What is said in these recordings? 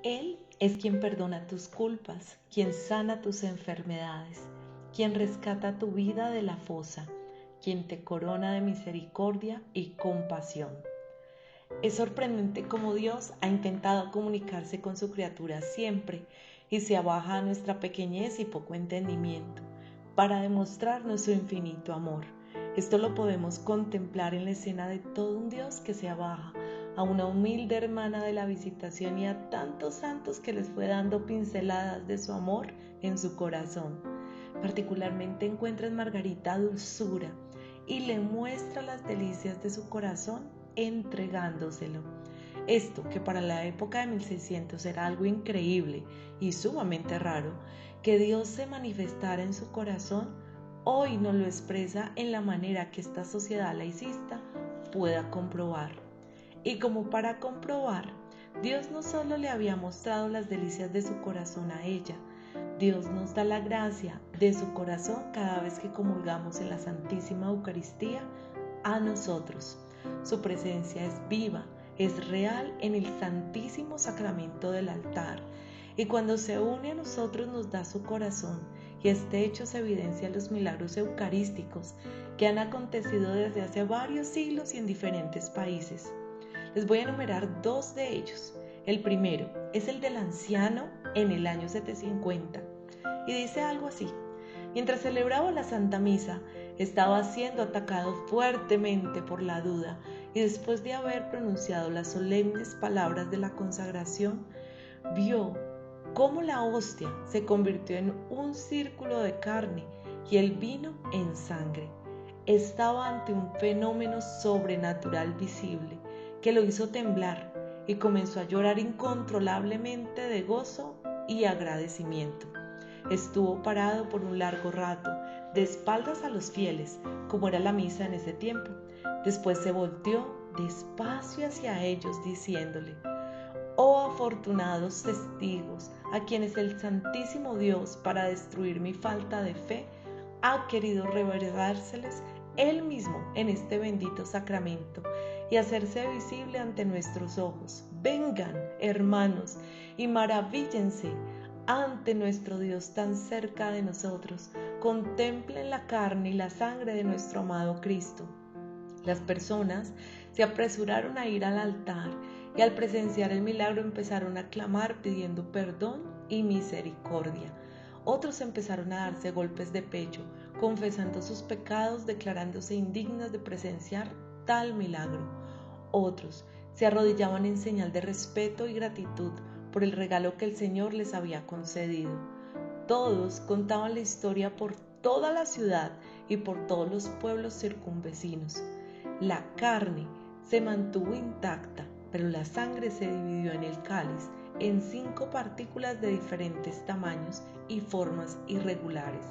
Él es quien perdona tus culpas, quien sana tus enfermedades, quien rescata tu vida de la fosa, quien te corona de misericordia y compasión. Es sorprendente cómo Dios ha intentado comunicarse con su criatura siempre y se abaja a nuestra pequeñez y poco entendimiento para demostrarnos su infinito amor. Esto lo podemos contemplar en la escena de todo un Dios que se abaja a una humilde hermana de la Visitación y a tantos santos que les fue dando pinceladas de su amor en su corazón. Particularmente encuentra en Margarita dulzura y le muestra las delicias de su corazón entregándoselo. Esto, que para la época de 1600 era algo increíble y sumamente raro, que Dios se manifestara en su corazón, hoy nos lo expresa en la manera que esta sociedad laicista pueda comprobar. Y como para comprobar, Dios no solo le había mostrado las delicias de su corazón a ella, Dios nos da la gracia de su corazón cada vez que comulgamos en la Santísima Eucaristía a nosotros. Su presencia es viva, es real en el Santísimo Sacramento del altar. Y cuando se une a nosotros nos da su corazón, y este hecho se evidencia en los milagros eucarísticos que han acontecido desde hace varios siglos y en diferentes países. Les voy a enumerar dos de ellos. El primero es el del anciano en el año 750 y dice algo así: mientras celebraba la Santa Misa, estaba siendo atacado fuertemente por la duda y después de haber pronunciado las solemnes palabras de la consagración, vio cómo la hostia se convirtió en un círculo de carne y el vino en sangre. Estaba ante un fenómeno sobrenatural visible que lo hizo temblar y comenzó a llorar incontrolablemente de gozo y agradecimiento. Estuvo parado por un largo rato, de espaldas a los fieles, como era la misa en ese tiempo. Después se volteó despacio hacia ellos, diciéndole: oh afortunados testigos, a quienes el Santísimo Dios, para destruir mi falta de fe, ha querido revelárseles Él mismo en este bendito sacramento y hacerse visible ante nuestros ojos. Vengan, hermanos, y maravíllense ante nuestro Dios tan cerca de nosotros. Contemplen la carne y la sangre de nuestro amado Cristo. Las personas se apresuraron a ir al altar y al presenciar el milagro empezaron a clamar pidiendo perdón y misericordia. Otros empezaron a darse golpes de pecho, confesando sus pecados, declarándose indignas de presenciar tal milagro. Otros se arrodillaban en señal de respeto y gratitud por el regalo que el Señor les había concedido. Todos contaban la historia por toda la ciudad y por todos los pueblos circunvecinos. La carne se mantuvo intacta, pero la sangre se dividió en el cáliz en 5 partículas de diferentes tamaños y formas irregulares.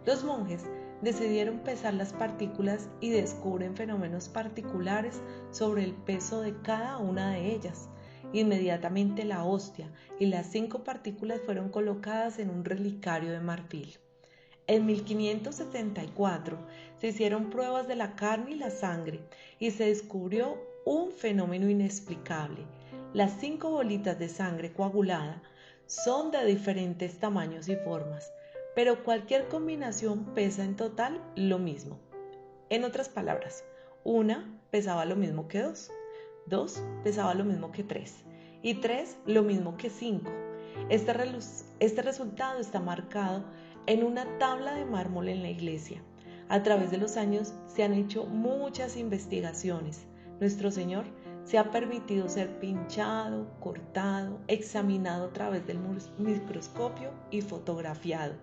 Los monjes decidieron pesar las partículas y descubren fenómenos particulares sobre el peso de cada una de ellas. Inmediatamente la hostia y las 5 partículas fueron colocadas en un relicario de marfil. En 1574 se hicieron pruebas de la carne y la sangre y se descubrió un fenómeno inexplicable. Las 5 bolitas de sangre coagulada son de diferentes tamaños y formas, pero cualquier combinación pesa en total lo mismo. En otras palabras, una pesaba lo mismo que 2, 2 pesaba lo mismo que 3 y 3 lo mismo que 5. Este resultado está marcado en una tabla de mármol en la iglesia. A través de los años se han hecho muchas investigaciones. Nuestro Señor se ha permitido ser pinchado, cortado, examinado a través del microscopio y fotografiado.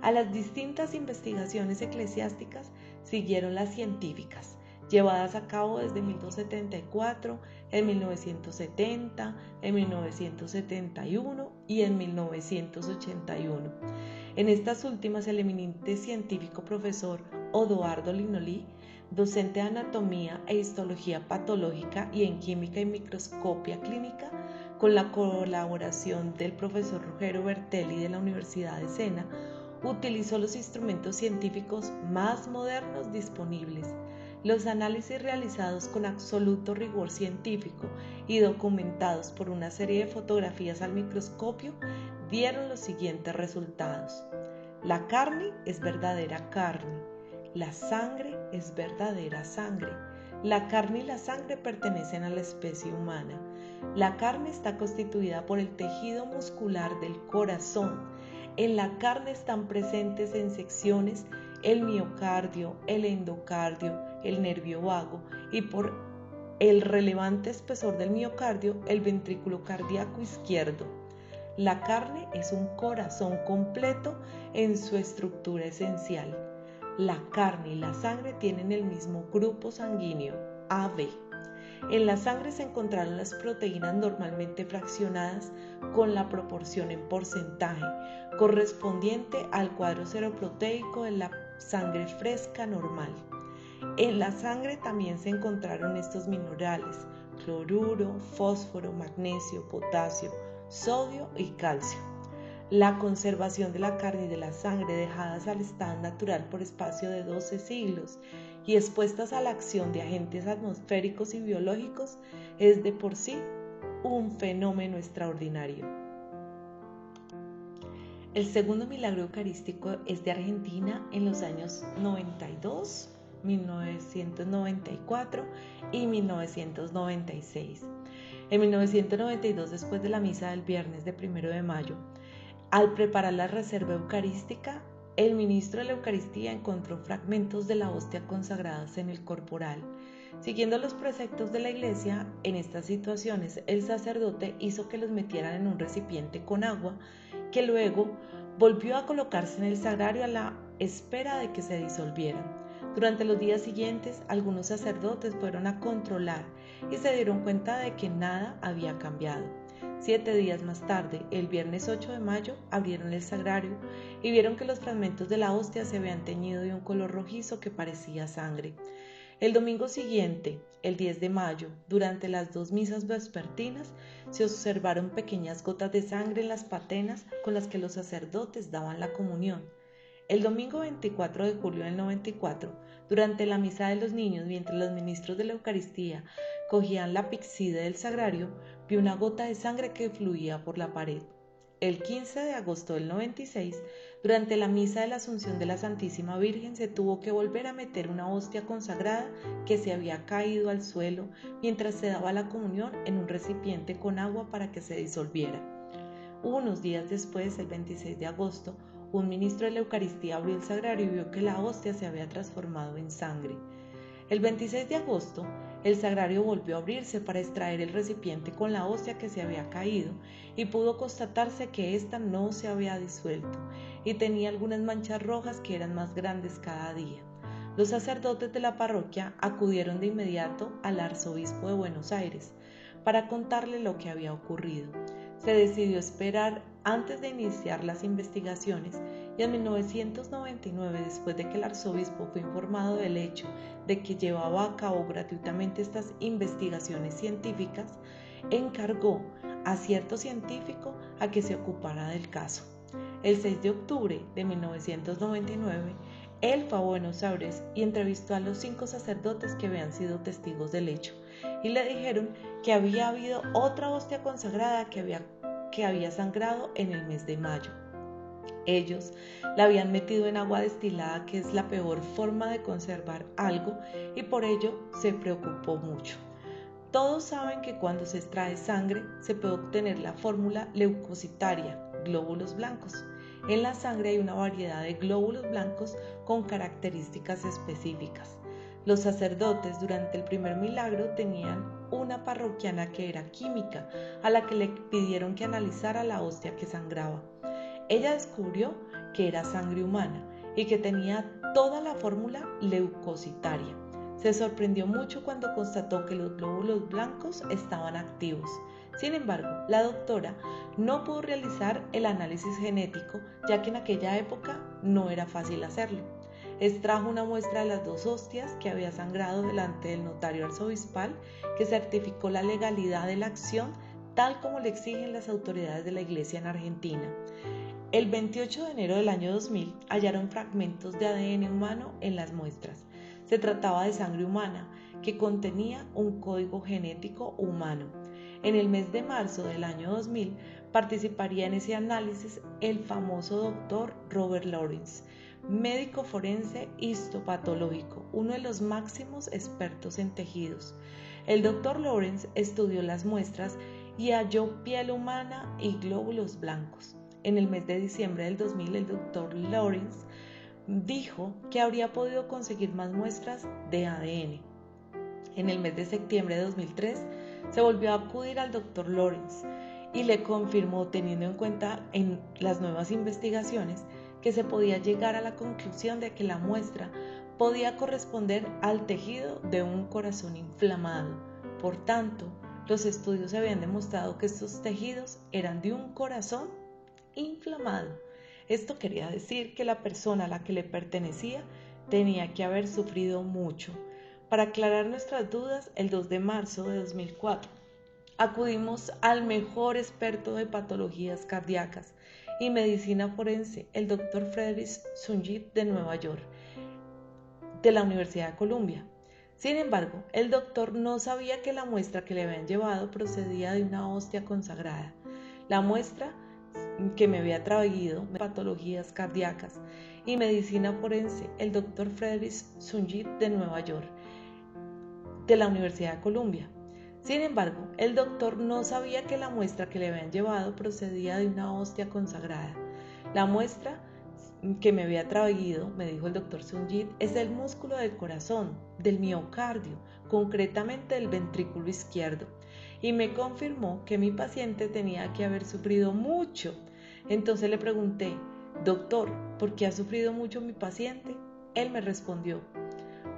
A las distintas investigaciones eclesiásticas siguieron las científicas, llevadas a cabo desde 1274, en 1970, en 1971 y en 1981. En estas últimas, el eminente científico profesor Odoardo Linoli, docente de anatomía e histología patológica y en química y microscopia clínica, con la colaboración del profesor Ruggero Bertelli de la Universidad de Siena, utilizó los instrumentos científicos más modernos disponibles. Los análisis realizados con absoluto rigor científico y documentados por una serie de fotografías al microscopio dieron los siguientes resultados. La carne es verdadera carne, la sangre es verdadera sangre. La carne y la sangre pertenecen a la especie humana. La carne está constituida por el tejido muscular del corazón. En la carne están presentes en secciones el miocardio, el endocardio, el nervio vago y por el relevante espesor del miocardio, el ventrículo cardíaco izquierdo. La carne es un corazón completo en su estructura esencial. La carne y la sangre tienen el mismo grupo sanguíneo, AB. En la sangre se encontraron las proteínas normalmente fraccionadas con la proporción en porcentaje correspondiente al cuadro seroproteico de la sangre fresca normal. En la sangre también se encontraron estos minerales: cloruro, fósforo, magnesio, potasio, sodio y calcio. La conservación de la carne y de la sangre dejadas al estado natural por espacio de 12 siglos y expuestas a la acción de agentes atmosféricos y biológicos es de por sí un fenómeno extraordinario. El segundo milagro eucarístico es de Argentina en los años 92, 1994 y 1996. En 1992, después de la misa del viernes de 1 de mayo, al preparar la reserva eucarística, el ministro de la Eucaristía encontró fragmentos de la hostia consagradas en el corporal. Siguiendo los preceptos de la Iglesia, en estas situaciones el sacerdote hizo que los metieran en un recipiente con agua, que luego volvió a colocarse en el sagrario a la espera de que se disolvieran. Durante los días siguientes, algunos sacerdotes fueron a controlar y se dieron cuenta de que nada había cambiado. 7 días más tarde, el viernes 8 de mayo, abrieron el sagrario y vieron que los fragmentos de la hostia se habían teñido de un color rojizo que parecía sangre. El domingo siguiente, el 10 de mayo, durante las 2 misas vespertinas, se observaron pequeñas gotas de sangre en las patenas con las que los sacerdotes daban la comunión. El domingo 24 de julio del 94, durante la misa de los niños, mientras los ministros de la Eucaristía cogían la píxide del sagrario, vi una gota de sangre que fluía por la pared. El 15 de agosto del 96, durante la misa de la Asunción de la Santísima Virgen, se tuvo que volver a meter una hostia consagrada que se había caído al suelo mientras se daba la comunión en un recipiente con agua para que se disolviera. Unos días después, el 26 de agosto, un ministro de la Eucaristía abrió el sagrario y vio que la hostia se había transformado en sangre. El 26 de agosto, el sagrario volvió a abrirse para extraer el recipiente con la hostia que se había caído y pudo constatarse que ésta no se había disuelto y tenía algunas manchas rojas que eran más grandes cada día. Los sacerdotes de la parroquia acudieron de inmediato al arzobispo de Buenos Aires para contarle lo que había ocurrido. Se decidió esperar antes de iniciar las investigaciones y en 1999, después de que el arzobispo fue informado del hecho de que llevaba a cabo gratuitamente estas investigaciones científicas, encargó a cierto científico a que se ocupara del caso. El 6 de octubre de 1999, él fue a Buenos Aires y entrevistó a los 5 sacerdotes que habían sido testigos del hecho y le dijeron que había habido otra hostia consagrada que había sangrado en el mes de mayo. Ellos la habían metido en agua destilada, que es la peor forma de conservar algo, y por ello se preocupó mucho. Todos saben que cuando se extrae sangre se puede obtener la fórmula leucocitaria, glóbulos blancos. En la sangre hay una variedad de glóbulos blancos con características específicas. Los sacerdotes durante el primer milagro tenían una parroquiana que era química, a la que le pidieron que analizara la hostia que sangraba. Ella descubrió que era sangre humana y que tenía toda la fórmula leucocitaria. Se sorprendió mucho cuando constató que los glóbulos blancos estaban activos. Sin embargo, la doctora no pudo realizar el análisis genético, ya que en aquella época no era fácil hacerlo. Extrajo una muestra de las 2 hostias que había sangrado delante del notario arzobispal, que certificó la legalidad de la acción tal como le exigen las autoridades de la Iglesia en Argentina. El 28 de enero del año 2000 hallaron fragmentos de ADN humano en las muestras. Se trataba de sangre humana que contenía un código genético humano. En el mes de marzo del año 2000 participaría en ese análisis el famoso doctor Robert Lawrence, médico forense histopatológico, uno de los máximos expertos en tejidos. El doctor Lawrence estudió las muestras y halló piel humana y glóbulos blancos. En el mes de diciembre del 2000, el doctor Lawrence dijo que habría podido conseguir más muestras de ADN. En el mes de septiembre de 2003, se volvió a acudir al doctor Lawrence y le confirmó, teniendo en cuenta en las nuevas investigaciones, que se podía llegar a la conclusión de que la muestra podía corresponder al tejido de un corazón inflamado. Por tanto, los estudios habían demostrado que estos tejidos eran de un corazón inflamado. Esto quería decir que la persona a la que le pertenecía tenía que haber sufrido mucho. Para aclarar nuestras dudas, el 2 de marzo de 2004, acudimos al mejor experto de patologías cardíacas y medicina forense, el Dr. Frederick Sungit de Nueva York, de la Universidad de Columbia. Sin embargo, el doctor no sabía que la muestra que le habían llevado procedía de una hostia consagrada. La muestra que me había traído patologías cardíacas y medicina forense, el Dr. Frederick Sungit de Nueva York, de la Universidad de Columbia. Sin embargo, el doctor no sabía que la muestra que le habían llevado procedía de una hostia consagrada. La muestra que me había traído, me dijo el doctor Sungit, es el músculo del corazón, del miocardio, concretamente del ventrículo izquierdo, y me confirmó que mi paciente tenía que haber sufrido mucho. Entonces le pregunté, doctor, ¿por qué ha sufrido mucho mi paciente? Él me respondió,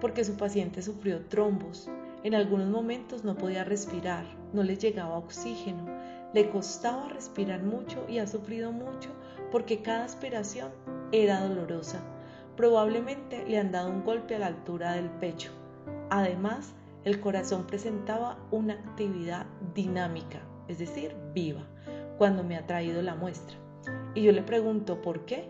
porque su paciente sufrió trombos. En algunos momentos no podía respirar, no le llegaba oxígeno, le costaba respirar mucho y ha sufrido mucho porque cada aspiración era dolorosa. Probablemente le han dado un golpe a la altura del pecho. Además, el corazón presentaba una actividad dinámica, es decir, viva, cuando me ha traído la muestra. Y yo le pregunto, ¿por qué?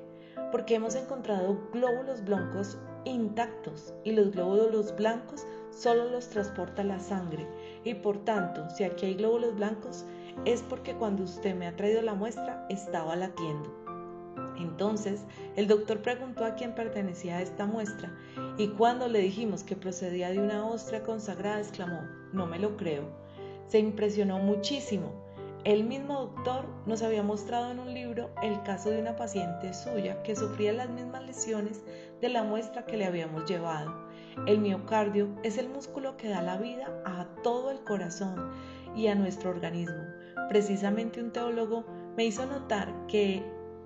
Porque hemos encontrado glóbulos blancos intactos y los glóbulos blancos solo los transporta la sangre, y por tanto, si aquí hay glóbulos blancos es porque cuando usted me ha traído la muestra estaba latiendo. Entonces el doctor preguntó a quién pertenecía a esta muestra, y cuando le dijimos que procedía de una hostia consagrada, exclamó, no me lo creo. Se impresionó muchísimo. El mismo doctor nos había mostrado en un libro el caso de una paciente suya que sufría las mismas lesiones de la muestra que le habíamos llevado. El miocardio es el músculo que da la vida a todo el corazón y a nuestro organismo. Precisamente un teólogo me hizo notar que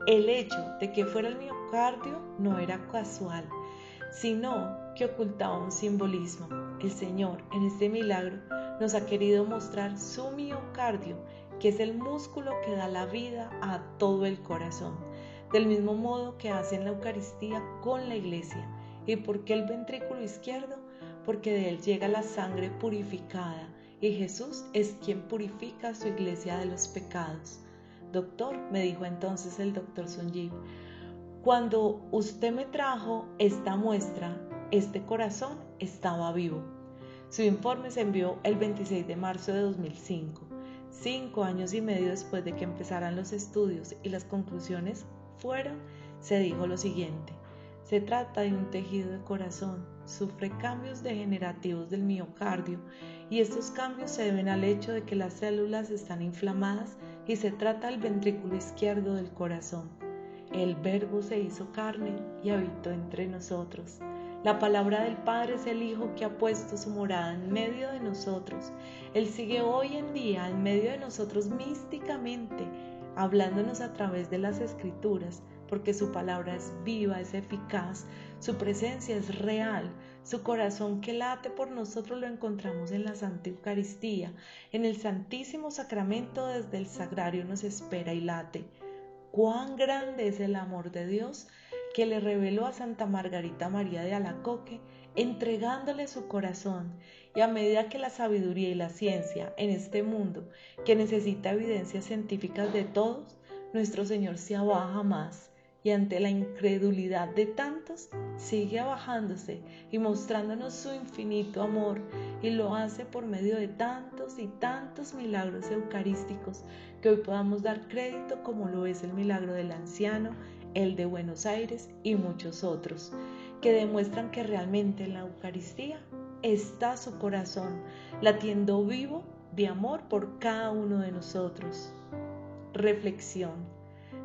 el hecho de que fuera el miocardio no era casual, sino que ocultaba un simbolismo. El Señor, en este milagro, nos ha querido mostrar su miocardio, que es el músculo que da la vida a todo el corazón, del mismo modo que hace en la Eucaristía con la Iglesia. ¿Y por qué el ventrículo izquierdo? Porque de él llega la sangre purificada, y Jesús es quien purifica a su Iglesia de los pecados. Doctor, me dijo entonces el doctor Sungit, cuando usted me trajo esta muestra, este corazón estaba vivo. Su informe se envió el 26 de marzo de 2005, 5 años y medio después de que empezaran los estudios, y las conclusiones se dijo lo siguiente: se trata de un tejido de corazón, sufre cambios degenerativos del miocardio, y estos cambios se deben al hecho de que las células están inflamadas y se trata del ventrículo izquierdo del corazón. El Verbo se hizo carne y habitó entre nosotros. La palabra del Padre es el Hijo que ha puesto su morada en medio de nosotros. Él sigue hoy en día en medio de nosotros místicamente, hablándonos a través de las Escrituras, porque su palabra es viva, es eficaz, su presencia es real, su corazón que late por nosotros lo encontramos en la Santa Eucaristía, en el Santísimo Sacramento desde el Sagrario nos espera y late. Cuán grande es el amor de Dios que le reveló a Santa Margarita María de Alacoque, entregándole su corazón, y a medida que la sabiduría y la ciencia en este mundo, que necesita evidencias científicas de todos, nuestro Señor se abaja más y ante la incredulidad de tantos, sigue bajándose y mostrándonos su infinito amor, y lo hace por medio de tantos y tantos milagros eucarísticos que hoy podamos dar crédito, como lo es el milagro del anciano, el de Buenos Aires y muchos otros, que demuestran que realmente en la Eucaristía está su corazón, latiendo vivo de amor por cada uno de nosotros. Reflexión.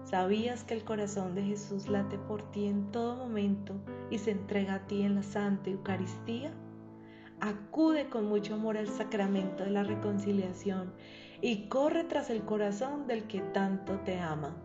¿Sabías que el corazón de Jesús late por ti en todo momento y se entrega a ti en la Santa Eucaristía? Acude con mucho amor al sacramento de la reconciliación y corre tras el corazón del que tanto te ama.